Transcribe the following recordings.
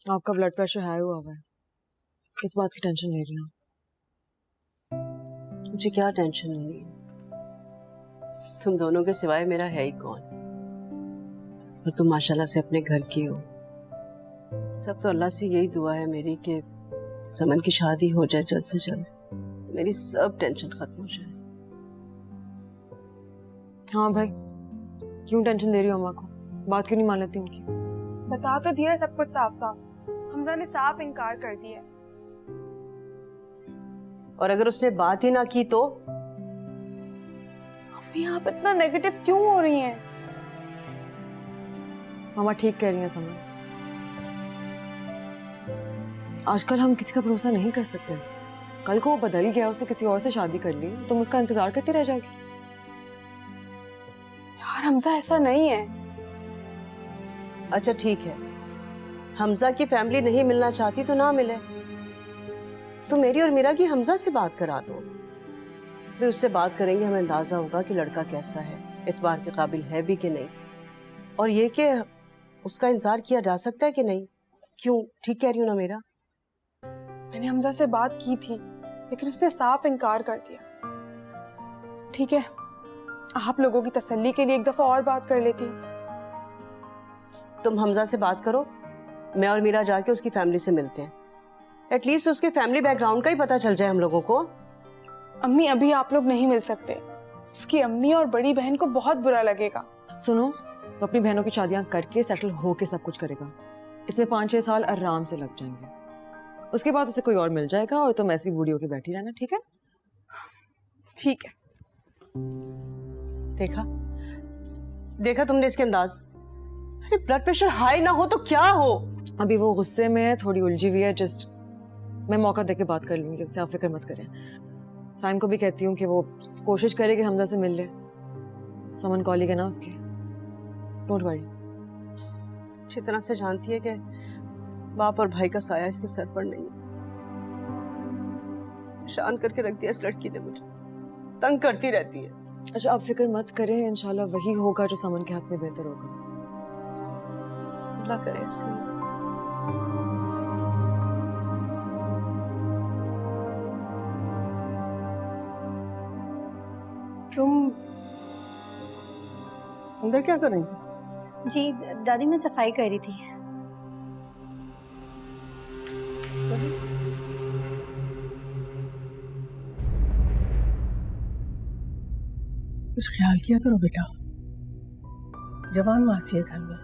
आपका blood pressure high हुआ है, किस बात की टेंशन ले रही हैं? मुझे क्या टेंशन होनी है, तुम दोनों के सिवाय मेरा है ही कौन। और तुम माशाल्लाह से अपने घर की हो। सब तो अल्लाह से यही दुआ है मेरी कि समन की शादी हो जाए जल्द से जल्द, मेरी सब टेंशन खत्म हो जाए। हाँ भाई, क्यों टेंशन दे रही हो अम्मा को? बात क्यों नहीं मान लेती उनकी? बता तो दिया सब कुछ साफ साफ। हमजा ने साफ इनकार कर दिया। और अगर उसने बात ही ना की तो? अम्मी आप इतना नेगेटिव क्यों हो रही हैं? मामा ठीक कह रही हैं समझ। आजकल हम किसी का भरोसा नहीं कर सकते। कल को वो बदल गया, उसने किसी और से शादी कर ली, तुम उसका इंतजार करती रह जाओगी। यार हमजा ऐसा नहीं है। अच्छा ठीक है, हमजा की फैमिली नहीं मिलना चाहती तो ना मिले। तो मेरी और मीरा की हमजा से बात करा दो, फिर उससे बात करेंगे, हमें अंदाजा होगा कि लड़का कैसा है, एतबार के काबिल है भी कि नहीं, और ये कि उसका इंतजार किया जा सकता है कि नहीं। क्यों, ठीक कह रही हूँ ना मेरा? मैंने हमजा से बात की थी लेकिन उसने साफ इनकार कर दिया। ठीक है, आप लोगों की तसल्ली के लिए एक दफा और बात कर लेती हूँ। तुम हमजा से बात करो, मैं और मीरा जाके उसकी फैमिली से मिलते हैं। एटलीस्ट उसके फैमिली बैकग्राउंड का ही पता चल जाए हम लोगों को। अम्मी अभी आप लोग नहीं मिल सकते, उसकी अम्मी और बड़ी बहन को बहुत बुरा लगेगा। सुनो, वो अपनी बहनों की शादियां करके सेटल होके सब कुछ करेगा। इसमें 5-6 साल आराम से लग जाएंगे। उसके बाद उसे कोई और मिल जाएगा और तुम ऐसी बूढ़ी होके बैठी रहना, ठीक है? ठीक है। देखा देखा तुमने इसके अंदाज। अरे ब्लड प्रेशर हाई ना हो तो क्या हो? अभी वो गुस्से में है, थोड़ी उलझी हुई है। जस्ट मैं मौका देके बात कर लूंगी उससे, आप फिक्र मत करें। साइम को भी कहती हूँ कि वो कोशिश करे कि हमजा से मिल ले। समन कॉलीग है ना उसकी, डोंट वरी। अच्छी तरह से जानती है कि बाप और भाई का साया इसके सर पर नहीं। शान करके रख दिया इस लड़की ने, मुझे तंग करती रहती है। अच्छा आप फिक्र मत करें, इंशाल्लाह वही होगा जो समन के हक में बेहतर होगा। अल्लाह करे ऐसे। तुम अंदर क्या कर रही थी? जी दादी, मैं सफाई कर रही थी। कुछ ख्याल किया करो बेटा, जवान मासी है घर में,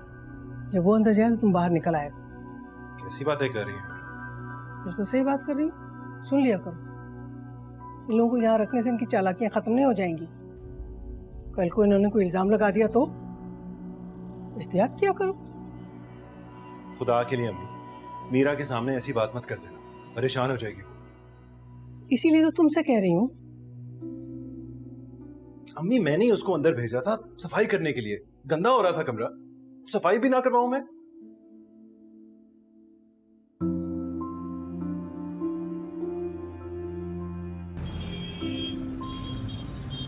जब वो अंदर जाए तो तुम बाहर निकल आए। कैसी बातें कर रही हैं? बिल्कुल सही बात कर रही हूँ, सुन लिया करो। इन लोगों को यहाँ रखने से इनकी चालाकियां खत्म नहीं हो जाएंगी। कल को इन्होंने कोई इल्जाम लगा दिया तो एहतियात किया करो। खुदा के लिए अम्मी, मीरा के सामने ऐसी बात मत कर देना, परेशान हो जाएगी वो। इसीलिए तो तुमसे कह रही हूँ। अम्मी मैंने ही उसको अंदर भेजा था सफाई करने के लिए, गंदा हो रहा था कमरा, सफाई भी ना करवाऊं मैं?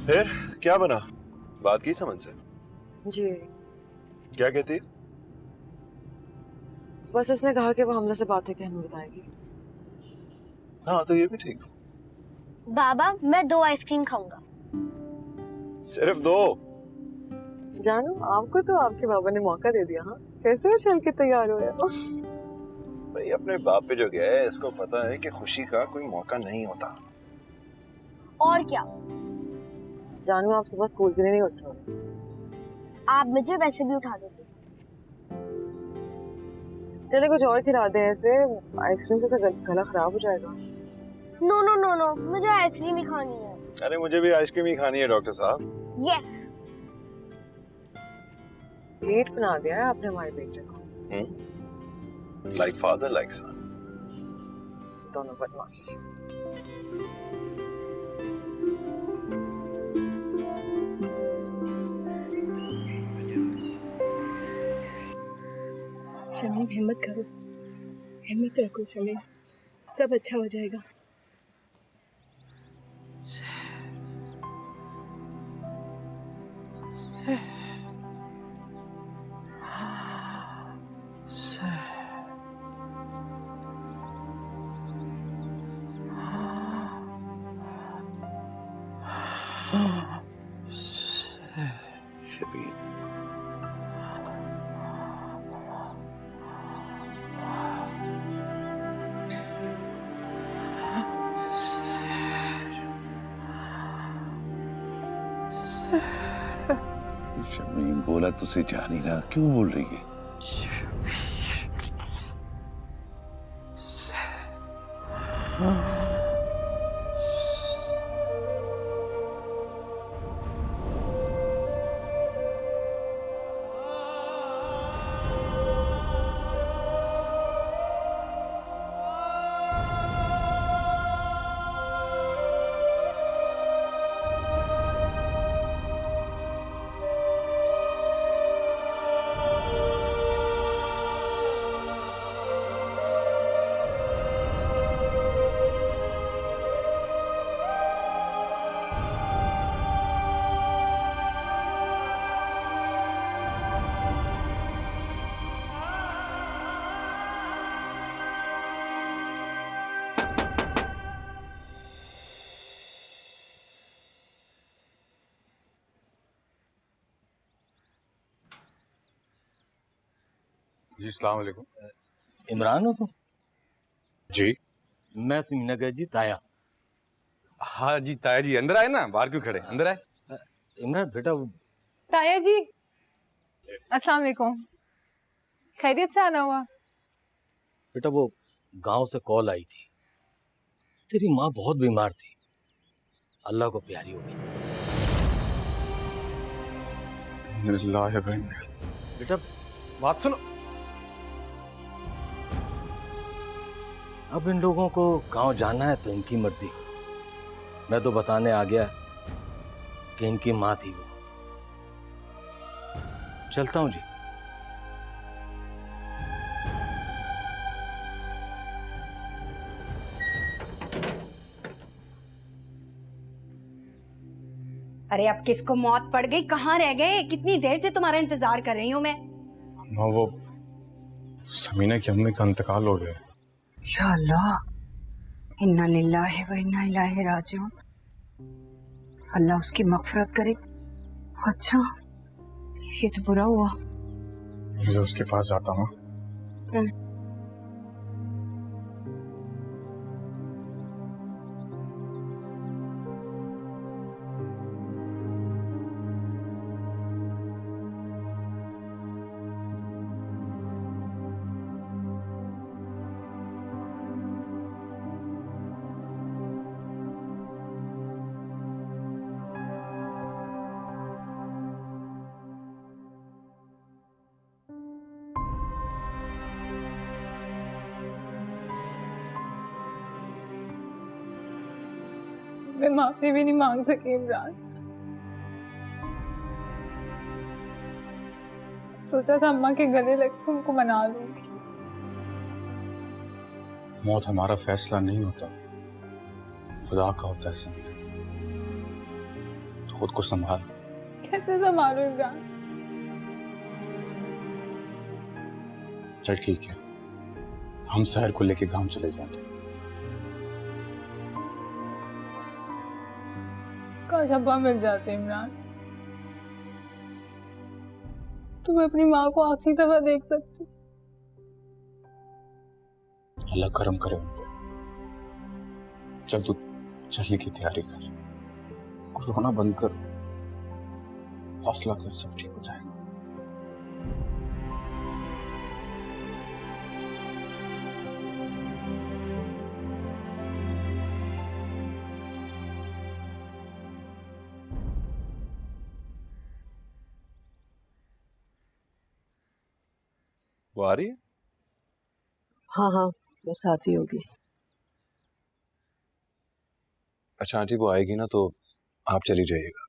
फिर क्या बना? बात की समन से? जी क्या कहती? बस उसने कहा कि वो हमजा से बात है कि हमें बताएगी। हाँ तो ये भी ठीक। बाबा मैं 2 आइसक्रीम खाऊंगा। सिर्फ 2? जानू, आपको तो आपके बाबा ने मौका दे दिया। हाँ, कैसे हो चल के तैयार हो? भाई अपने बाप पे जो गया है, इसको पता है कि खुशी का कोई मौका नहीं होता। और क्या? जानू, आप सुबह स्कूल के लिए नहीं उठ रहे। आप मुझे वैसे भी उठा देते। चले कुछ और खिला दे, ऐसे आइसक्रीम से गला खराब हो जाएगा। नो नो नो नो, मुझे आइसक्रीम ही खानी है। अरे मुझे भी आइसक्रीम ही खानी है डॉक्टर साहब। यस। लेट बना दिया है आपने हमारे बेटे को। लाइक फादर लाइक सन। दोनों बदमाश। शमीम हिम्मत करो, हिम्मत रखो शमीम, सब अच्छा हो जाएगा। शबीर। शमीम बोला तुझसे जा नहीं रहा, क्यों बोल रही है? जी अस्सलाम वालेकुम। इमरान हो तुम? जी मैं सिमीनगर जी ताया। हाँ जी ताया जी, अंदर आए ना, बाहर क्यों खड़े, अंदर आए। इमरान बेटा ताया जी अस्सलाम वालेकुम, खैरियत से आना हुआ? बेटा वो गांव से कॉल आई थी, तेरी माँ बहुत बीमार थी, अल्लाह को प्यारी हो गई। बेटा बात सुनो। अब इन लोगों को गांव जाना है तो इनकी मर्जी, मैं तो बताने आ गया कि इनकी माँ थी वो। चलता हूं जी। अरे अब किसको मौत पड़ गई, कहाँ रह गए? कितनी देर से तुम्हारा इंतजार कर रही हूँ मैं। वो समीना की अम्मी का इंतकाल हो गया। या अल्लाह, इन्ना लिल्लाहि व इन्ना इलैहि राजिऊन। अल्लाह उसकी मगफरत करे। अच्छा ये तो बुरा हुआ। मैं उसके पास जाता हूँ। मैं माफी भी नहीं मांग सकी इमरान। सोचा था अम्मा के गले लग के उनको मना लूंगी। मौत हमारा फैसला नहीं होता, खुदा का होता है समीना। तो खुद को संभाल। कैसे संभालू इमरान? चल ठीक है, हम शहर को लेके गांव चले जाएंगे। काश अब्बा मिल जाते इमरान, तुम्हें अपनी माँ को आखिरी दफा देख सकती। अल्लाह करम करे उन पे। चल तू चलने की तैयारी कर, रोना बंद कर, हौसला कर, सब ठीक हो जाएगा। वो आ रही है? हाँ हाँ बस आती होगी। अच्छा आंटी, वो आएगी ना तो आप चली जाइएगा,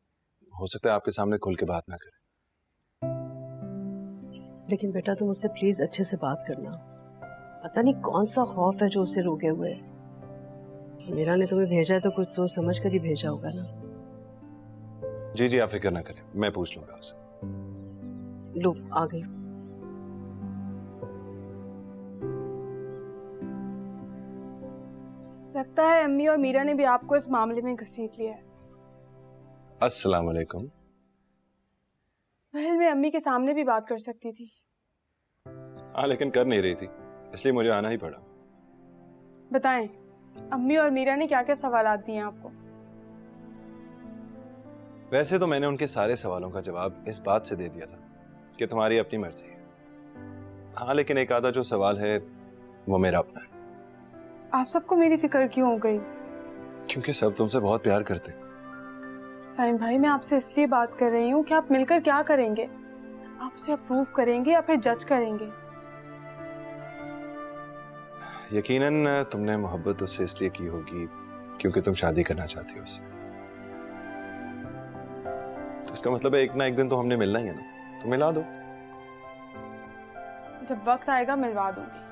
हो सकता है आपके सामने खुल के बात ना करे। लेकिन बेटा तुम उससे प्लीज अच्छे से बात करना। पता नहीं कौन सा खौफ है जो उसे रोके हुए है। मीरा ने तुम्हें भेजा है तो कुछ सोच समझ कर ही भेजा होगा ना। जी जी आप फिक्र ना करें, मैं पूछ लूंगा आपसे। लो आ गई। लगता है अम्मी और मीरा ने भी आपको इस मामले में घसीट लिया है। अस्सलाम वालेकुम। वह मैं अम्मी के सामने भी बात कर सकती थी। हाँ, लेकिन कर नहीं रही थी, इसलिए मुझे आना ही पड़ा। बताएं, अम्मी और मीरा ने क्या क्या सवाल दिए हैं आपको? वैसे तो मैंने उनके सारे सवालों का जवाब इस बात से दे दिया था कि तुम्हारी अपनी मर्जी है। हाँ, लेकिन एक आधा जो सवाल है वो मेरा अपना है। आप सबको मेरी फिक्र क्यों हो गई? क्योंकि सब तुमसे बहुत प्यार करते हैं। साइम भाई, मैं आपसे इसलिए बात कर रही हूँ कि आप मिलकर क्या करेंगे? आप उसे अप्रूव करेंगे या फिर जज करेंगे? यकीनन तुमने मोहब्बत उससे इसलिए की होगी क्योंकि तुम शादी करना चाहती हो उससे। तो इसका मतलब है एक ना एक दिन तो हमने मिलना ही है ना, तो मिला दो। जब वक्त आएगा मिलवा दूंगी।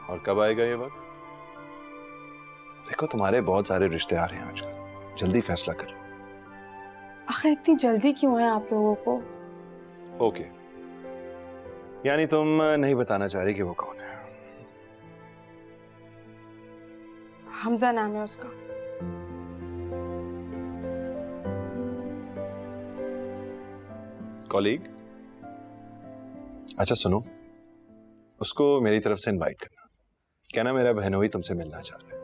और कब आएगा ये वक्त? देखो, तुम्हारे बहुत सारे रिश्ते आ रहे हैं आजकल, जल्दी फैसला करो। आखिर इतनी जल्दी क्यों है आप लोगों को? ओके, यानी तुम नहीं बताना चाह रही कि वो कौन है? हमजा नाम है उसका। कॉलीग? अच्छा सुनो, उसको मेरी तरफ से इनवाइट करना, कहना मेरा बहनोई तुमसे मिलना चाह रहा है।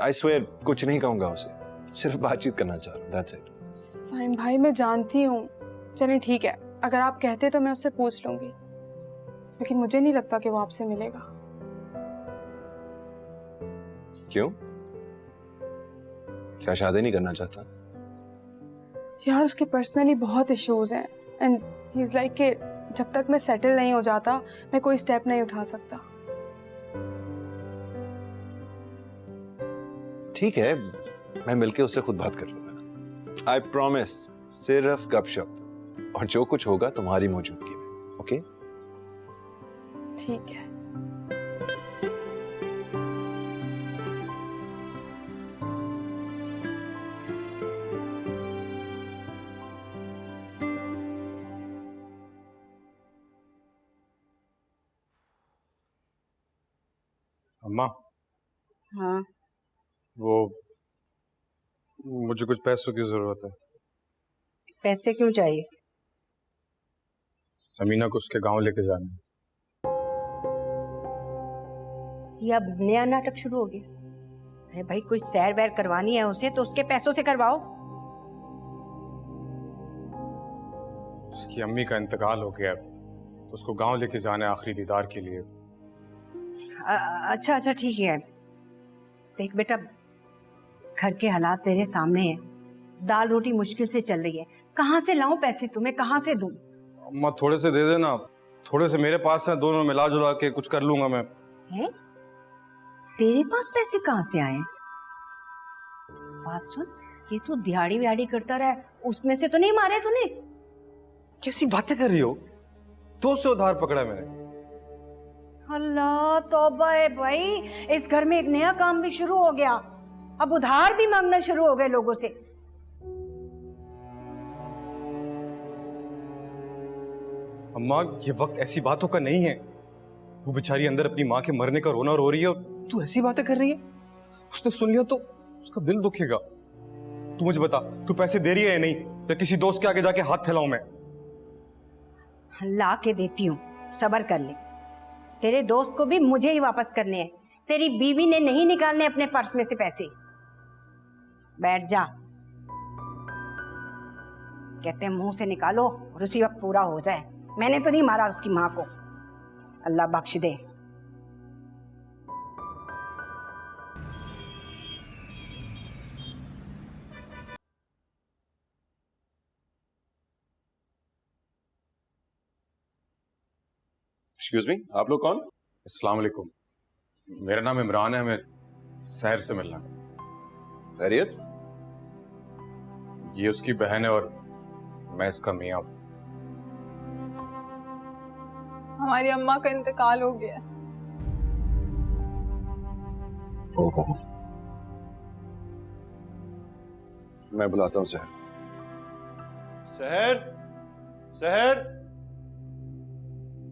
आई स्वेयर कुछ नहीं कहूंगा उसे, सिर्फ बातचीत करना चाह रहा हूँ, दैट्स इट। साइम भाई, मैं जानती हूँ। चलिए ठीक है, अगर आप कहते तो मैं उससे पूछ लूंगी, लेकिन मुझे नहीं लगता कि वो आपसे मिलेगा। क्यों? क्या शादी नहीं करना चाहता? यार, उसके पर्सनली बहुत इश्यूज हैं एंड ही इज लाइक कि जब तक मैं सेटल नहीं हो जाता मैं कोई स्टेप नहीं उठा सकता। ठीक है, मैं मिलके उससे खुद बात कर लूंगा। आई प्रॉमिस, सिर्फ गपशप, और जो कुछ होगा तुम्हारी मौजूदगी में। ओके? ठीक है। अम्मा, हाँ, वो मुझे कुछ पैसों की जरूरत है। पैसे क्यों चाहिए? समीना को उसके गांव लेके जाना है। ये अब नया नाटक शुरू हो गया? अरे भाई, कोई सैर वैर करवानी है उसे तो उसके पैसों से करवाओ। उसकी अम्मी का इंतकाल हो गया है, तो उसको गांव लेके जाना है आखिरी दीदार के लिए। अच्छा ठीक है। देख बेटा, घर के हालात तेरे सामने हैं, दाल रोटी मुश्किल से चल रही है, कहाँ से लाऊं पैसे, तुम्हें कहाँ से दूं? अम्मा थोड़े से दे देना, थोड़े से मेरे पास है, दोनों मिला जुला के कुछ कर लूंगा मैं। है? तेरे पास पैसे कहाँ से आए? बात सुन, ये तू दिहाड़ी विहाड़ी करता रहा, उसमें से तो नहीं मारे तूने? कैसी बातें कर रही हो? 200 उधार पकड़ा मैंने। अल्लाह तौबा है भाई, इस घर में एक नया काम भी शुरू हो गया, अब उधार भी मांगना शुरू हो गए लोगों से। अम्मा, ये वक्त ऐसी बातों का नहीं है। वो बेचारी अंदर अपनी माँ के मरने का रोना रो रही है और तू ऐसी बातें कर रही है। उसने सुन लिया तो उसका दिल दुखेगा। तू मुझे बता, तू पैसे दे रही है या नहीं, या किसी दोस्त के आगे जाके हाथ फैलाऊं मैं? ला के देती हूँ, सबर कर ले। तेरे दोस्त को भी मुझे ही वापस करने हैं, तेरी बीवी ने नहीं निकालने अपने पर्स में से पैसे। बैठ जा, कहते हैं मुंह से निकालो और उसी वक्त पूरा हो जाए। मैंने तो नहीं मारा उसकी माँ को, अल्लाह बख्श दे। एक्सक्यूज मी, आप लोग कौन? अस्सलाम वालेकुम, मेरा नाम इमरान है, हमें सहर से मिलना है। खैरियत? ये उसकी बहन है और मैं इसका मियाँ। हमारी अम्मा का इंतकाल हो गया। ओहो, मैं बुलाता हूँ सहर। सहर, सहर।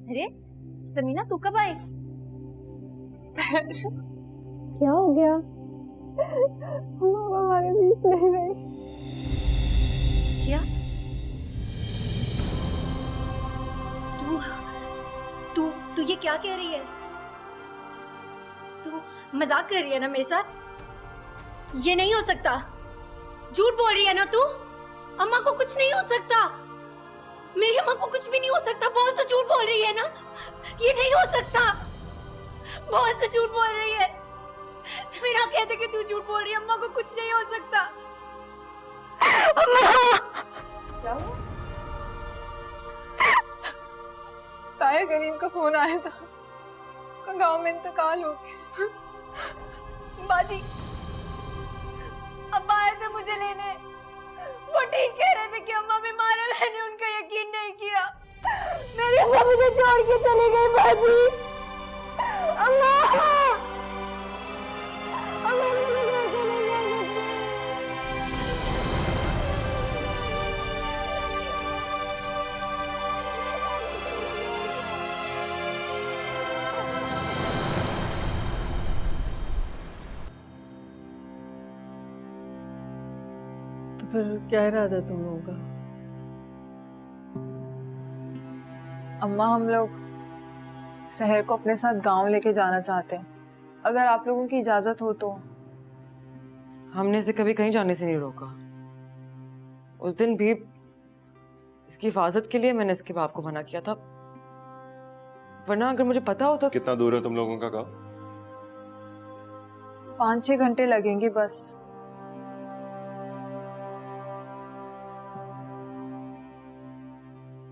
अरे समीना, तू कब आई? क्या हो गया? हम हमारे बीच नहीं रही। क्या? क्या कह रही है? तू मजाक कर रही है ना मेरे साथ? ये नहीं हो सकता। झूठ बोल रही है ना तू? अम्मा को कुछ नहीं हो सकता। मेरी अम्मा को कुछ भी नहीं हो सकता। बोल, तो झूठ बोल रही है ना? ये नहीं हो सकता। बोल, तो झूठ बोल रही है। समीरा कहते कि तू झूठ बोल रही है, अम्मा को कुछ नहीं हो सकता। अम्मा! क्या हुआ? ताया करीम का फोन आया था, गांव में इंतकाल हो गया। बाजी, अब्बा आए थे मुझे लेने। वो ठीक कह रहे थे कि अम्मा बीमार है। मैंने उनका यकीन नहीं किया। मेरी अम्मा मुझे छोड़ के चली गई। बाजी, अम्मा, अम्मा मुझे कैसे नहीं जा सकती? तो फिर क्या इरादा तुम लोगों का? अम्मा, हम लोग सहर को अपने साथ गांव लेके जाना चाहते हैं, अगर आप लोगों की इजाजत हो तो। हमने इसे कभी कहीं जाने से नहीं रोका। उस दिन भी इसकी हिफाजत के लिए मैंने इसके बाप को मना किया था, वरना अगर मुझे पता होता। कितना दूर है तुम लोगों का गाँव? 5-6 घंटे लगेंगे बस।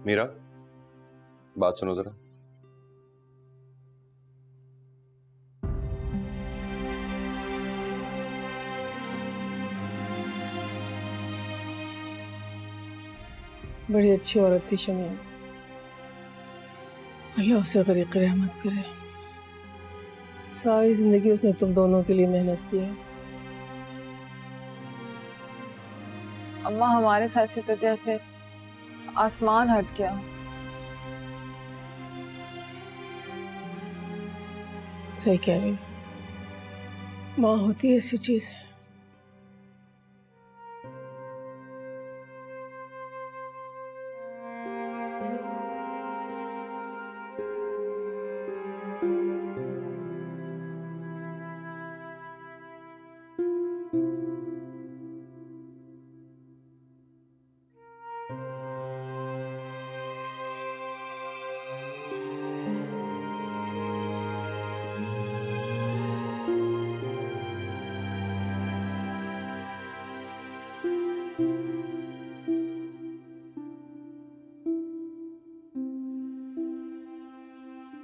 मीरा, बात सुनो जरा। बड़ी अच्छी औरत थी शमीम, अल्लाह उसे गरीक रहमत करे। सारी जिंदगी उसने तुम दोनों के लिए मेहनत की है। अम्मा, हमारे साथ से तो जैसे आसमान हट गया। सही कह रही, माँ होती है ऐसी चीज।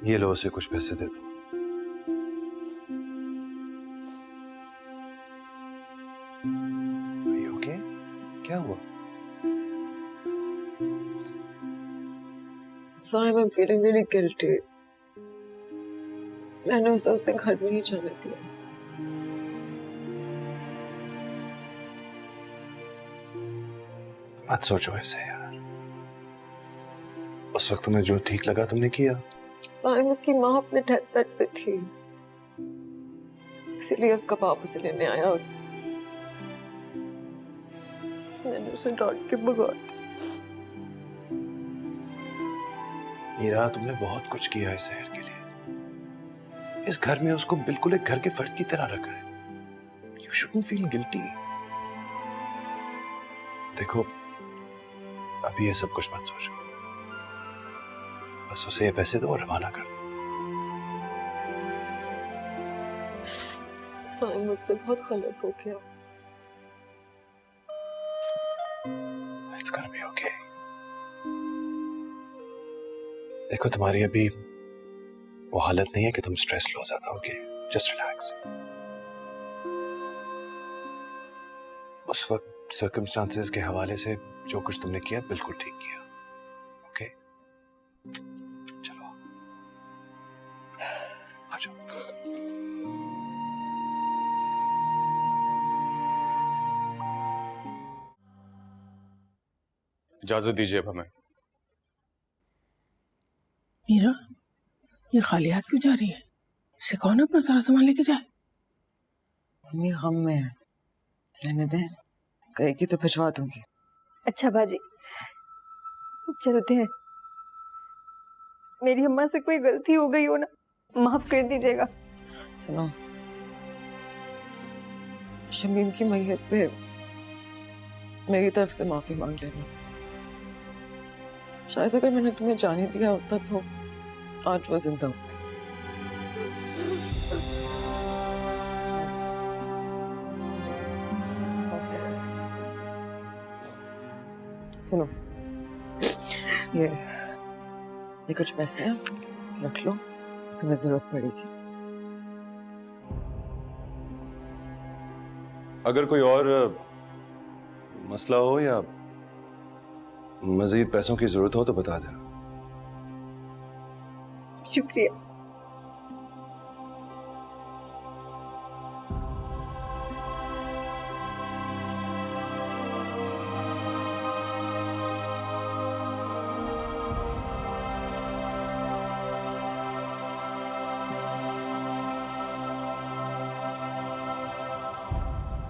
ये लो, उसे कुछ पैसे दे दो। ओके, क्या हुआ? Sahib, I'm feeling really guilty. मैंने उसे उसके घर में नहीं जाने दिया। मत सोचो ऐसे यार। उस वक्त तुम्हें जो ठीक लगा तुमने किया। साहिब, उसकी माँ अपने डेथ बेड पे थी, इसीलिए उसका बाप उसे लेने आया और मैंने उसे डांट के भगा दिया। मीरा, तुमने बहुत कुछ किया है शहर के लिए। इस घर में उसको बिल्कुल एक घर के फर्द की तरह रखा है। You shouldn't feel guilty. देखो, अभी ये सब कुछ मत सोचो, बस उसे ये पैसे दो और रवाना कर दो। साहिब, मुझसे बहुत गलत हो गया। It's gonna be okay. देखो, तुम्हारी अभी वो हालत नहीं है कि तुम स्ट्रेस लो ज्यादा। Okay, just relax. उस वक्त सर्कमस्टांसेस के हवाले से जो कुछ तुमने किया बिल्कुल ठीक किया। ओके, चलो आ जाओ। इजाजत दीजिए अब हमें। मीरा, ये खाली हाथ क्यों जा रही है? इसे कौन अपना सारा सामान लेके जाए? मम्मी गम में है, रहने दें, कहेगी तो भिजवा दूंगी। अच्छा बाजी, चलते हैं। मेरी अम्मा से कोई गलती हो गई हो ना, माफ कर दीजिएगा। सुनो, शमीम की मैयत पे मेरी तरफ से माफी मांग लेना। शायद अगर मैंने तुम्हें जाने दिया होता तो आज वो जिंदा होती। सुनो, ये कुछ पैसे हैं, रख लो, तुम्हें जरूरत पड़ेगी। अगर कोई और मसला हो या मजीद पैसों की जरूरत हो तो बता देना। शुक्रिया।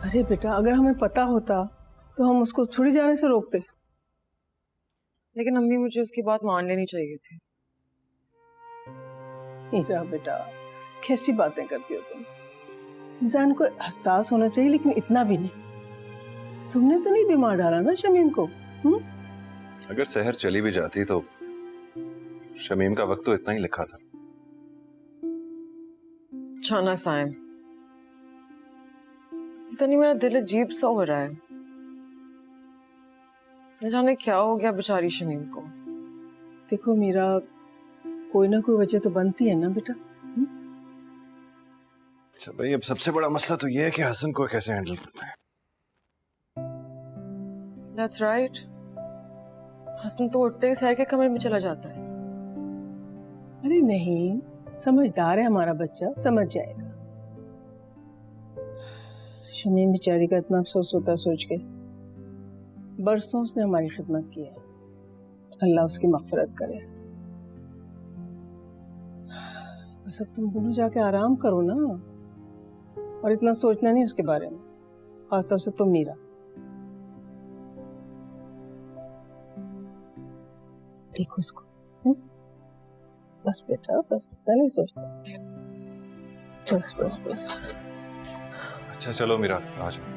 अरे बेटा, अगर हमें पता होता तो हम उसको थोड़ी जाने से रोकते। लेकिन अम्मी, मुझे उसकी बात मान लेनी चाहिए थी। हीरा बेटा, कैसी बातें करती हो तुम। इंसान को एहसास होना चाहिए, लेकिन इतना भी नहीं। तुमने तो नहीं बीमार डाला ना शमीम को? अगर सहर चली भी जाती तो शमीम का वक्त तो इतना ही लिखा था। छाना साइम, पता नहीं मेरा दिल अजीब सा हो रहा है। न जाने क्या हो गया बेचारी शमीम को। देखो मीरा, कोई ना कोई वजह तो बनती है ना बेटा। अच्छा भाई, अब सबसे बड़ा मसला तो ये है कि हसन को कैसे हैंडल करना है। That's right. हसन तो उठते ही सहर के कमरे में चला जाता है। अरे नहीं, समझदार है हमारा बच्चा, समझ जाएगा। शमीम बेचारी का इतना अफसोस होता है सोच के। बरसों उसने हमारी खिदमत की है, अल्लाह उसकी मग़फ़िरत करे। बस अब तुम दोनों जाके आराम करो ना, और इतना सोचना नहीं उसके बारे में, खासतौर से तुम मीरा। देखो इसको, बस बेटा, बस इतना नहीं सोचता। बस बस बस। अच्छा चलो मीरा, आ जाओ।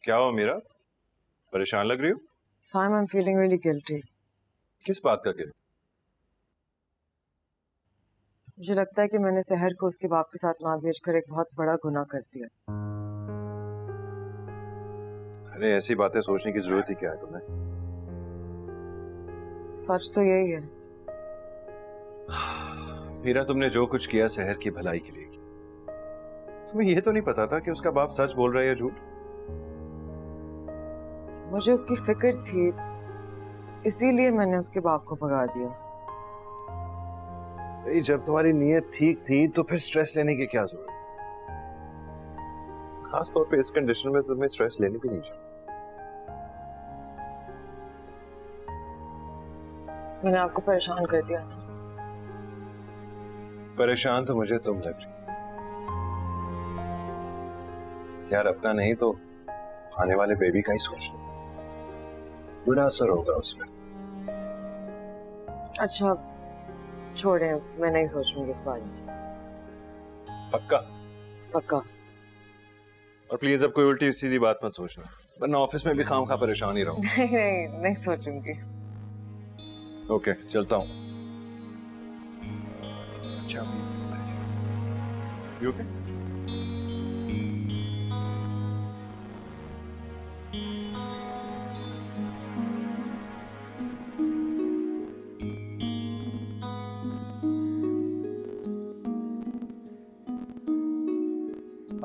क्या हो मीरा, परेशान लग रही हो? Saim, I'm feeling really guilty. किस बात का गिल्ट? मुझे लगता है कि मैंने सहर को उसके बाप के साथ ना भेजकर एक बहुत बड़ा गुनाह कर दिया। अरे ऐसी बातें सोचने की जरूरत ही क्या है तुम्हें? सच तो यही है। मीरा, तुमने जो कुछ किया सहर की भलाई के लिए किया। तुम्हें यह तो नहीं पता था कि उसका बाप सच बोल रहा है या झूठ? मुझे उसकी फिक्र थी, इसीलिए मैंने उसके बाप को भगा दिया। जब तुम्हारी नीयत ठीक थी तो फिर स्ट्रेस लेने की क्या जरूरत? खास तौर पे इस कंडीशन में तुम्हें स्ट्रेस लेनी भी नहीं चाहिए। मैंने आपको परेशान कर दिया ना? परेशान तो मुझे तुम लग रही यार। अपना नहीं तो आने वाले बेबी का ही सोच लो, बुरा असर होगा उसमें। अच्छा छोड़े, मैं नहीं सोचूंगी इस बारे में। पक्का? पक्का। और प्लीज अब कोई उल्टी सीधी बात मत सोचना, वरना ऑफिस में भी खामखा परेशान ही रहूं। नहीं नहीं नहीं सोचूंगी। ओके, चलता हूं। अच्छा, यू ओके?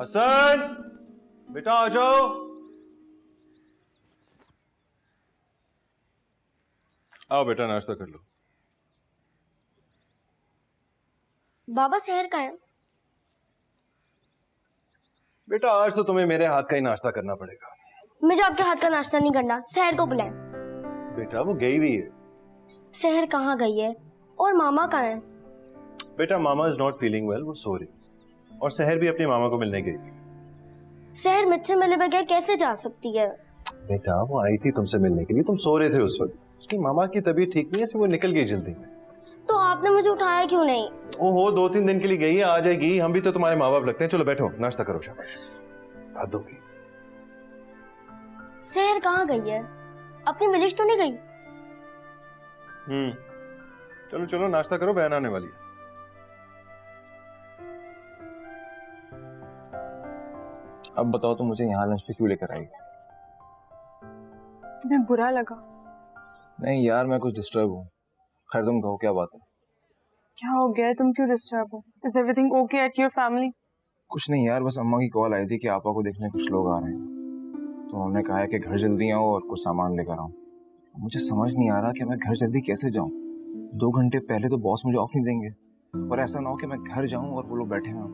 हसन, बेटा आ जाओ। आओ बेटा, नाश्ता कर लो। बाबा शहर का है? बेटा आज तो तुम्हें मेरे हाथ का ही नाश्ता करना पड़ेगा। मुझे आपके हाथ का नाश्ता नहीं करना, शहर को बुलाएं। बेटा वो गई हुई है। शहर कहाँ गई है और मामा कहाँ है? बेटा मामा इज नॉट फीलिंग वेल, वो सो रही। और शहर भी अपनी मामा को मिलने गई। शहर मुझसे मिले बगैर कैसे जा सकती है? बेटा वो आई थी तुमसे मिलने के लिए, तुम सो रहे थे उस वक्त। उसकी मामा की तबीयत ठीक नहीं है, इसलिए वो निकल गई जल्दी में। तो आपने मुझे उठाया क्यों नहीं? ओहो 2-3 दिन के लिए गई है, आ जाएगी। हम भी तो तुम्हारे माँ बाप लगते हैं। चलो बैठो नाश्ता करो। शाबाश, हाथ धो गई। शहर कहाँ गई है? अपनी विलेज तो नहीं गई? चलो चलो नाश्ता करो, बहन आने वाली है। अब बताओ तुम मुझे यहाँ लंच पे क्यों लेकर आई? तुम्हें बुरा लगा? नहीं यार, मैं कुछ डिस्टर्ब हूँ। खैर तुम कहो क्या बात है? क्या हो गया है? तुम क्यों डिस्टर्ब हो? Is everything okay at your family? कुछ नहीं यार, बस अम्मा की कॉल आई थी कि आपा को देखने कुछ लोग आ रहे हैं। तो उन्होंने कहा है कि घर जल्दी आओ और कुछ सामान लेकर आओ। मुझे समझ नहीं आ रहा कि मैं घर जल्दी कैसे जाऊँ। 2 घंटे पहले तो बॉस मुझे ऑफ नहीं देंगे, और ऐसा ना हो कि मैं घर जाऊँ और वो लोग बैठे हों।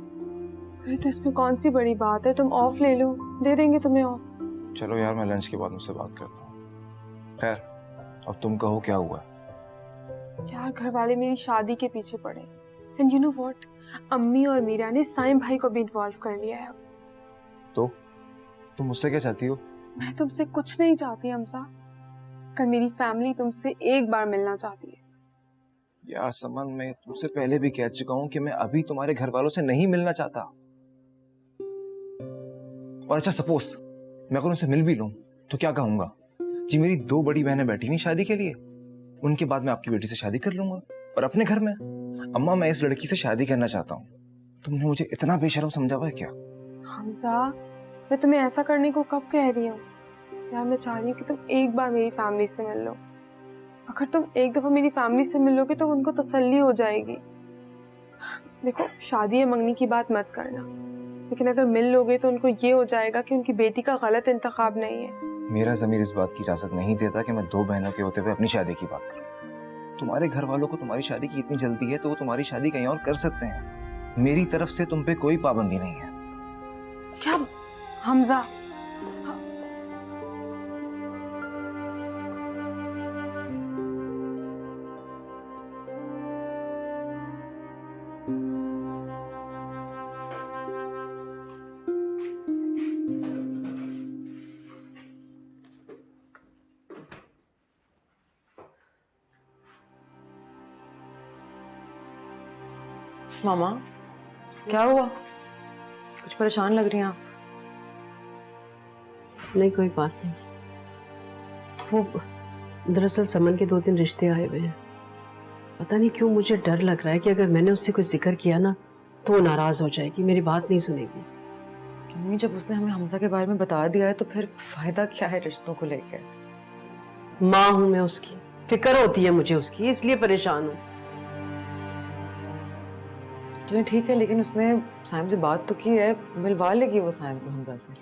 अरे तो इसमें कौन सी बड़ी बात है, तुम ऑफ ले लो, दे देंगे तुम्हें ऑफ। चलो यार, मैं लंच के बाद मुझसे बात करता हूँ। खैर अब तुम कहो क्या हुआ? यार घर वाले मेरी शादी के पीछे पड़े। एंड यू नो व्हाट, अम्मी और मीरा ने साइम भाई को भी इन्वॉल्व कर लिया है। तो तुम मुझसे क्या चाहती हो? मैं तुमसे कुछ नहीं चाहती हमसा, कर मेरी फैमिली तुमसे एक बार मिलना चाहती है। यार समन, मैं तुमसे पहले भी कह चुका हूँ कि मैं अभी तुम्हारे घर वालों से नहीं मिलना चाहता। और अच्छा सपोज मैं अगर उनसे मिल भी लूं तो क्या कहूंगा? जी मेरी 2 बड़ी बहनें बैठी हुई शादी के लिए, उनके बाद मैं आपकी बेटी से शादी कर लूंगा। और अपने घर में अम्मा मैं इस लड़की से शादी करना चाहता हूँ। तुमने मुझे इतना बेशर्म समझा हुआ है क्या? हमजा मैं तुम्हें ऐसा करने को कब कह रही हूँ? यार मैं चाह रही हूँ कि तुम एक बार मेरी फैमिली से मिल लो। अगर तुम एक दफा मेरी फैमिली से मिल लोगे तो उनको तसल्ली हो जाएगी। देखो शादी या मंगनी की बात मत करना, लेकिन अगर मिल लोगे तो उनको ये हो जाएगा कि उनकी बेटी का गलत इंतखाब नहीं है। मेरा ज़मीर इस बात की इजाजत नहीं देता कि मैं 2 बहनों के होते हुए अपनी शादी की बात करूं। तुम्हारे घर वालों को तुम्हारी शादी की इतनी जल्दी है तो वो तुम्हारी शादी कहीं और कर सकते हैं। मेरी तरफ से तुम पे कोई पाबंदी नहीं है। क्या हमजा? मामा क्या हुआ? कुछ परेशान लग रही हैं आप। नहीं कोई बात नहीं। वो दरअसल समन के 2-3 रिश्ते आए हुए हैं। पता नहीं क्यों मुझे डर लग रहा है कि अगर मैंने उससे कोई जिक्र किया ना तो वो नाराज हो जाएगी, मेरी बात नहीं सुनेगी। मम्मी जब उसने हमें हमजा के बारे में बता दिया है तो फिर फायदा क्या है रिश्तों को लेकर? माँ हूं मैं उसकी, फिक्र होती है मुझे उसकी, इसलिए परेशान हूँ। चलिए ठीक है, लेकिन उसने साइम से बात तो की है, मिलवा लेगी वो साइम को हमजा से।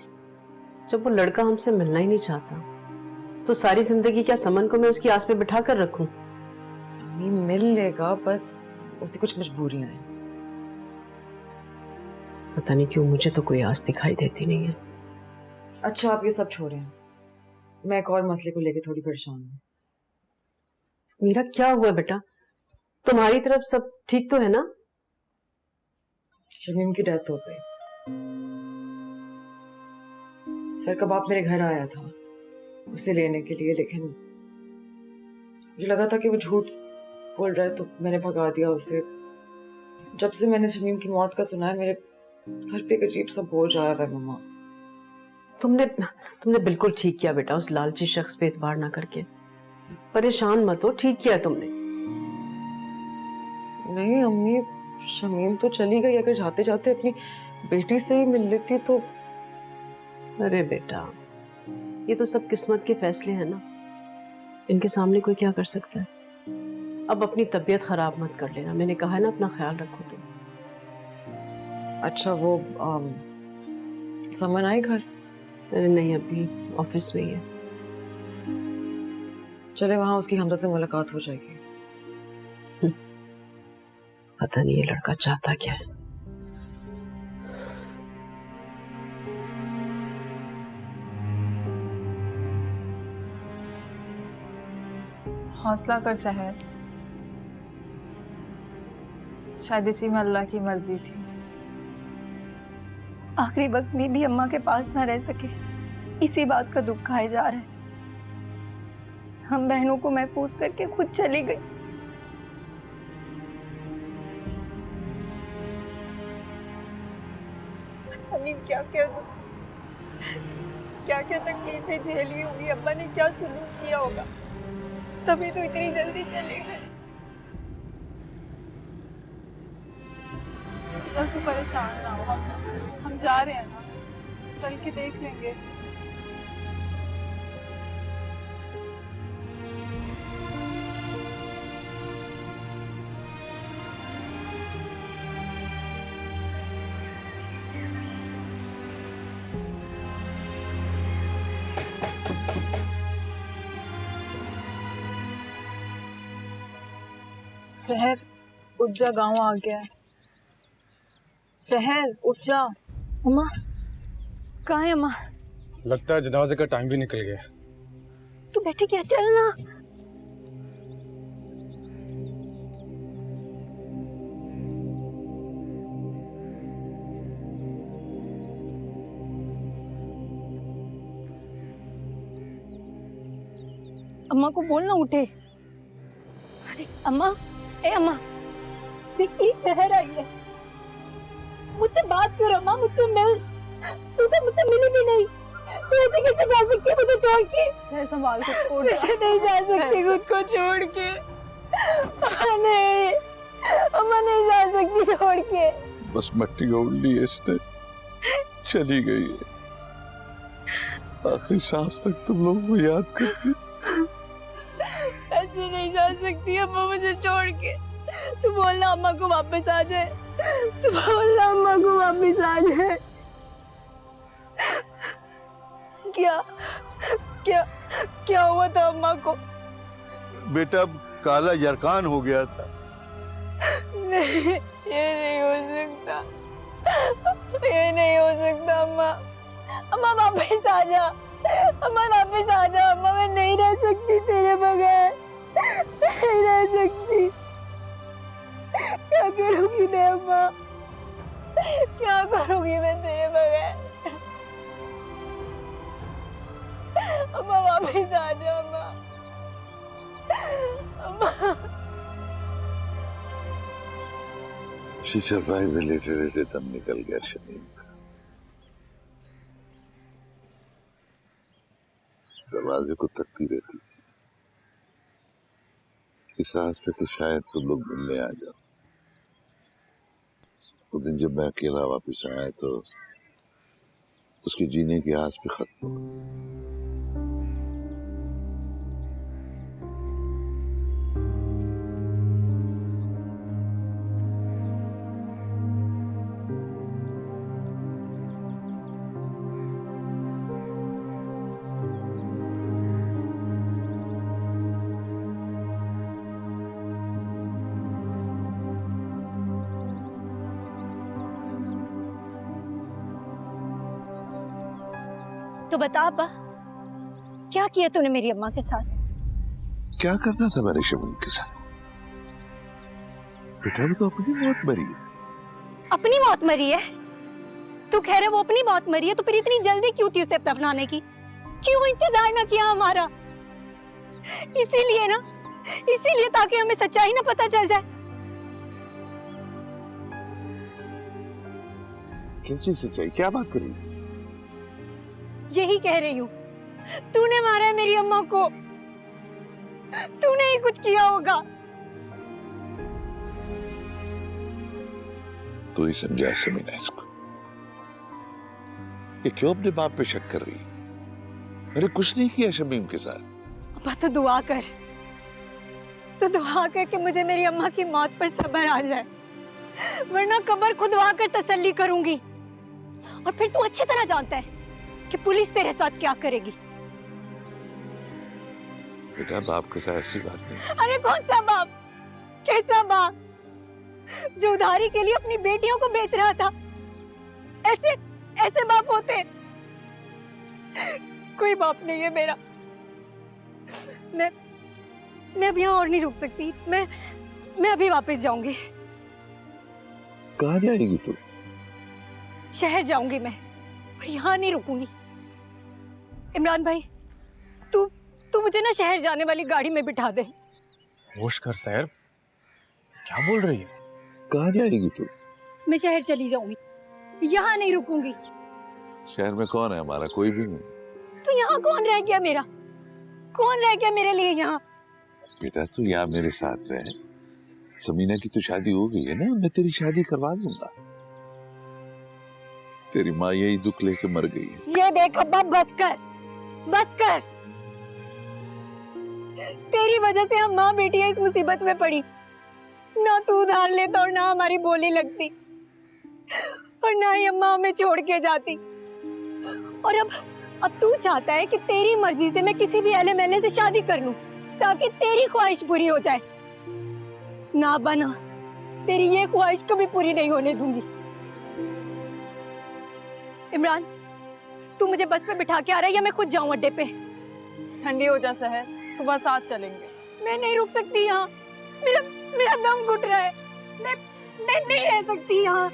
जब वो लड़का हमसे मिलना ही नहीं चाहता तो सारी जिंदगी क्या समन को मैं उसकी आस पे बिठा कर रखूं? अम्मी मिल लेगा, बस उसकी कुछ मजबूरियां हैं। पता नहीं क्यों मुझे तो कोई आस दिखाई देती नहीं है। अच्छा आप ये सब छोड़ें, मैं एक और मसले को लेकर थोड़ी परेशान हूँ। मेरा क्या हुआ बेटा? तुम्हारी तरफ सब ठीक तो है ना? शमीम की डेथ हो गई। सर कबाब मेरे घर आया था उसे लेने के लिए, लेकिन मुझे लगा था कि वो झूठ बोल रहा है तो मैंने भगा दिया उसे। जब से मैंने शमीम की मौत का सुना है मेरे सर पे एक अजीब सा बोझ आया है मम्मा। तुमने बिल्कुल ठीक किया बेटा, उस लालची शख्स पे एतबार ना करके। परेशान मत हो, ठीक किया तुमने। नहीं अम्मी, शमीम तो चली गई, अगर जाते जाते अपनी बेटी से ही मिल लेती तो। अरे बेटा ये तो सब किस्मत के फैसले हैं ना, इनके सामने कोई क्या कर सकता है। अब अपनी तबीयत खराब मत कर लेना, मैंने कहा है ना अपना ख्याल रखो तुम। अच्छा वो समन आई घर? अरे नहीं, अभी ऑफिस में ही है। चले वहां उसकी हमजा से मुलाकात हो जाएगी। पता नहीं ये लड़का चाहता क्या है। हौसला कर सहर, शायद इसी में अल्लाह की मर्जी थी। आखिरी वक्त में भी अम्मा के पास ना रह सके, इसी बात का दुख खाए जा रहा है। हम बहनों को महफूज करके खुद चली गई। हमें क्या क्या तकलीफें झेली होगी, अब्बा ने क्या सुलूक किया होगा, तभी तो इतनी जल्दी चले गए। चल तू परेशान ना हो, हम जा रहे हैं ना, चल के देख लेंगे। सहर उठ जा, गाँव आ गया है। सहर उठ जा। अम्मा कहाँ है अम्मा? लगता है जनाजे का टाइम भी निकल गया। तू बैठी क्या, चल ना। अम्मा को बोल ना उठे। अरे अम्मा, ए अम्मा, विक्की शहर आई है, मुझसे बात करो अम्मा, मुझसे मिल। तू तो मुझसे मिली भी नहीं, तू ऐसे कैसे जा सकती है मुझे छोड़ के? मैं संभाल के छोड़, ऐसे नहीं जा सकती खुद को छोड़ के। नहीं अम्मा, नहीं जा सकती छोड़ के। बस मट्टी ओढ़ ली है इसने, चली गई है। आखिरी सांस तक तुम लोग को याद करती। ऐसे नहीं जा सकती अम्मा मुझे छोड़ के। तू बोलना अम्मा को वापस आ जाए, तू बोलना अम्मा को वापस आ जाए। क्या क्या क्या हुआ था अम्मा को? बेटा काला यरकान हो गया था। नहीं, ये नहीं हो सकता, ये नहीं हो सकता अम्मा। अम्मा वापस आ जा, अम्मा वापस आ जा। अम्मा मैं नहीं रह सकती तेरे बगैर, नहीं रह सकती। क्या करूंगी मैं अम्मा, क्या करूंगी मैं तेरे बगैर? अम्मा वापस आ जा अम्मा, अम्मा। शीशा भाई में लेटे लेटे दम निकल गया शमीम का। दरवाजे को तकती रहती थी, इस आस पे कि शायद तुम लोग मिलने आ जाओ। वो दिन जब मैं अकेला वापस आया तो उसके जीने की आस भी खत्म हो गई। तो बता अब्बा, क्या किया तूने मेरी अम्मा के साथ? क्या करना था मेरे शमीम के साथ? बेटा वो तो अपनी मौत मरी है। अपनी मौत मरी है? तू कह रहा है वो अपनी मौत मरी है, तो फिर इतनी जल्दी क्यों थी उसे दफनाने की? क्यों इंतजार ना किया हमारा? इसीलिए ना, इसीलिए ताकि हमें सच्चाई ना पता चल जाए। कैसी सच्चाई? क्या बात कर रही थी? यही कह रही हूँ, तूने मारा है मेरी अम्मा को, तूने ही कुछ किया होगा। तू ही समझा समीना इसको, ये क्यों अपने बाप पे शक कर रही है? मैंने कुछ नहीं किया शमीम के साथ। अब्बा तो दुआ कर, तो दुआ कर कि मुझे मेरी अम्मा की मौत पर सब्र आ जाए, वरना कब्र खुदवा कर तसल्ली करूंगी। और फिर तू अच्छी तरह जानता है कि पुलिस तेरे साथ क्या करेगी। बेटा बाप के साथ ऐसी बात नहीं। अरे कौन सा बाप, कैसा बाप जो उधारी के लिए अपनी बेटियों को बेच रहा था? ऐसे ऐसे बाप होते? कोई बाप नहीं है मेरा। मैं अब यहाँ और नहीं रुक सकती। मैं अभी वापस जाऊंगी। कहाँ जाएगी तू? शहर जाऊंगी मैं, और यहाँ नहीं रुकूंगी। इमरान भाई, तू मुझे ना शहर जाने वाली गाड़ी में बिठा दे। होश कर सहर, क्या बोल रही है? कहाँ जाएगी तू? मैं शहर चली जाऊंगी, यहाँ नहीं रुकूंगी। शहर में कौन है हमारा? कोई भी नहीं। तो यहाँ कौन रह गया मेरा? कौन रह गया मेरे लिए यहाँ? बेटा तू यहाँ मेरे साथ रहे। समीना की तो शादी हो गई है ना, मैं तेरी शादी करवा दूंगा। तेरी माँ यही दुख लेके मर गई है। ये देख अब्बा, बस कर। तेरी वजह से हम माँ बेटी इस मुसीबत में पड़ी। ना तू उधार लेता और ना हमारी बोली लगती, और ना ही अम्मा हमें छोड़ के जाती। और अब तू चाहता है कि तेरी मर्जी से मैं किसी भी अहले महले से शादी कर लूं ताकि तेरी ख्वाहिश पूरी हो जाए। ना बना, तेरी ये ख्वाहिश कभी पूरी नहीं होने दूंगी। इमरान, तू मुझे बस पे बिठा के आ रहा है या मैं खुद जाऊं अड्डे पे? ठंडी हो जा सहर, सुबह साथ चलेंगे। मैं नहीं रुक सकती यहाँ, मेरा दम घुट रहा है। मैं नहीं रह सकती यहाँ।